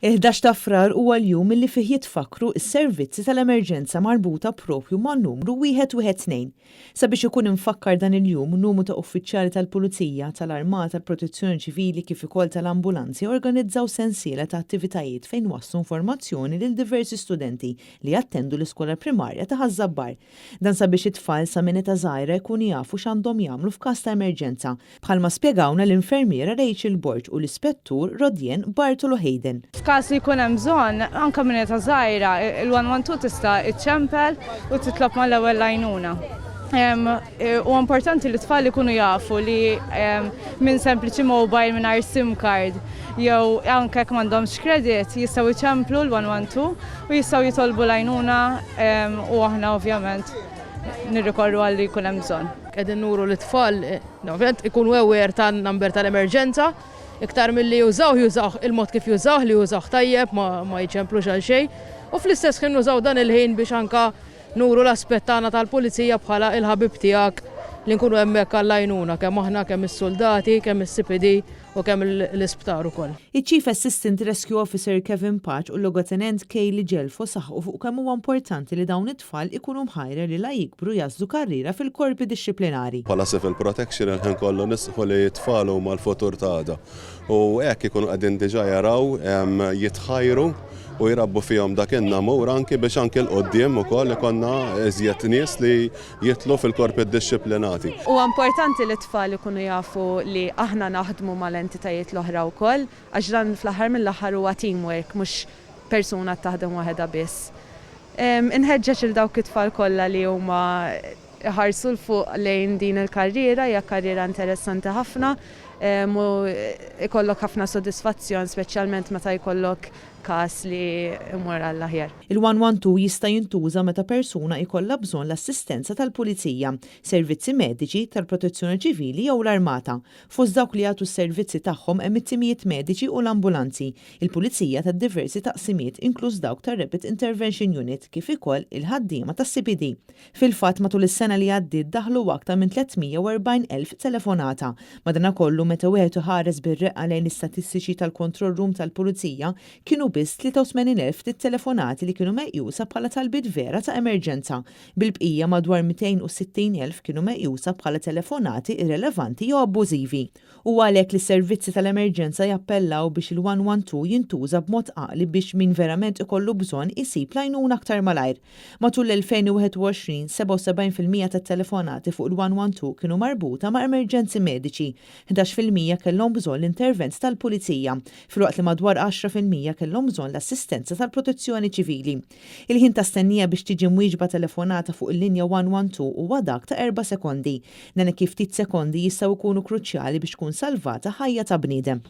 Il-11 ta' frar huwa l-jum milli fih jitfakru s-servizzi tal-emerġenza marbuta propju ma' numru 112. Sabiex ikun infakkar dan il-jum numru ta' uffiċjali tal-Pulizija, tal-Armata, tal-Protezzjoni Ċivili kif ukoll tal-Ambulanzi organizzaw sensiela ta' attivitajiet fejn wasslu informazzjoni lil diversi studenti li attendu l-iskola primarja ta' Ħażabbar. Dan sabiex it-tfal sa minn età żgħira jkunu jafu x'għandhom jagħmlu f'każ ta' emerġenza, bħalma spjegawna l-infermiera Rachel Borg u l-ispettur Rodien Bartolo Hayden. F'każ li jkun hemm bżonn anke minn età żgħira il-112 tista' iċċempel u titlob mal-ewwel għajnuna. U importanti li t-tfal ikunu jafu li minn sempliċi mobile mingħajr SIM card jew anke jekk m'għandhomx credit jistgħu jċemplu l-112 u jistgħu jitolbu l-għajnuna u aħna ovvjament nirrikorru għal li jkun hemm bżonn. Qegħdin nuru l-tfal ovvjament ikunu aware tan-number tal-emerġenza. Iktar milli jużaw il-mod kif jużaw li jużaw tajjeb ma jċemplux għal xejn. U fl-istess ħin nużaw dan il-ħin biex anka nuru l-aspett tagħna tal-pulizija bħala il-ħabib tiegħek li nkunu hemmhekk għall-għajnuna kemm aħna kemm is-soldati, kemm is-CPD u kemm l-isptar ukoll. Il-Chief Assistant Rescue Officer Kevin Patch u l-Logotenent Kayli Ġelfo saħħu fuq kemm huwa importanti li dawn it-tfal ikunu mħajra li la jikbru jażlu karriera fil-korpi dixxiplinari. Bħala civil protection il-ħin kollu nisħu li jitfalu mal-futur ta' għada. U hekk ikunu qegħdin diġà jaraw jitħajru u jirabbu fihom dak in-namur anki biex anki l-qoddim ukoll ikonna iżjed nies li jitlu fil-korpi dixxiplinati. Huwa importanti li t-tfal ikunu jafu li aħna naħdmu mal-entitajiet l-oħra wkoll għax dan fl-aħħar mill-aħħar huwa teamwork mhux persuna taħdem waħedha biss. Inħeġġeġ il dawk it-tfal kollha li huma ħarsu l-fuq lejn din il-karriera, hija karriera interessanti ħafna u ikollok ħafna sodisfazzjon speċjalment meta jkollok każ li imur għall-aħjar. Il-112 jista' jintuża meta persuna jkollha bżonn l-assistenza tal-Pulizija, servizzi mediċi, tal-Protezzjoni Ċivili jew l-Armata. Fost dawk li jagħtu s-servizzi tagħhom hemm it-timijiet mediċi u l-ambulanzi, il-Pulizija tad-diversi taqsimiet inkluż dawk tar-Rapid Intervention Unit kif ukoll il-ħaddiema tas-CPD. Fil-fatt matul is-sena li għaddiet daħlu aktar minn 340,000 telefonata. Madankollu meta wieħed iħares bir-reqqa lejn l-istatistiċi tal-Control Room tal-Pulizija kienu biss 83,000 telefonati li kienu meqjusa bħala talbiet vera ta' emerġenza. Bil-bqija madwar 260,000 kienu meqjusa bħala telefonati irrelevanti jew abbużivi. U għalhekk li s-servizzi tal-emerġenza jappellaw biex il-112 jintuża b'mod għaqli biex min verament ikollu bżonn isib l-għajnuna aktar malajr. Matul l-2021, 77% tat-telefonati fuq il-112 kienu marbuta ma' emerġenzi mediċi, 11% kellhom bżonn l-intervent tal-Pulizija, filwaqt li madwar 10% kellhom bżonn l-assistenza tal-Protezzjoni Ċivili. Il-ħin ta' stennija biex tiġi mwieġba telefonata fuq il-linja 112 huwa dak ta' 4 sekondi. Dan kif ftit sekondi jistgħu jkunu kruċjali biex tkun salvata ħajja ta' bniedem.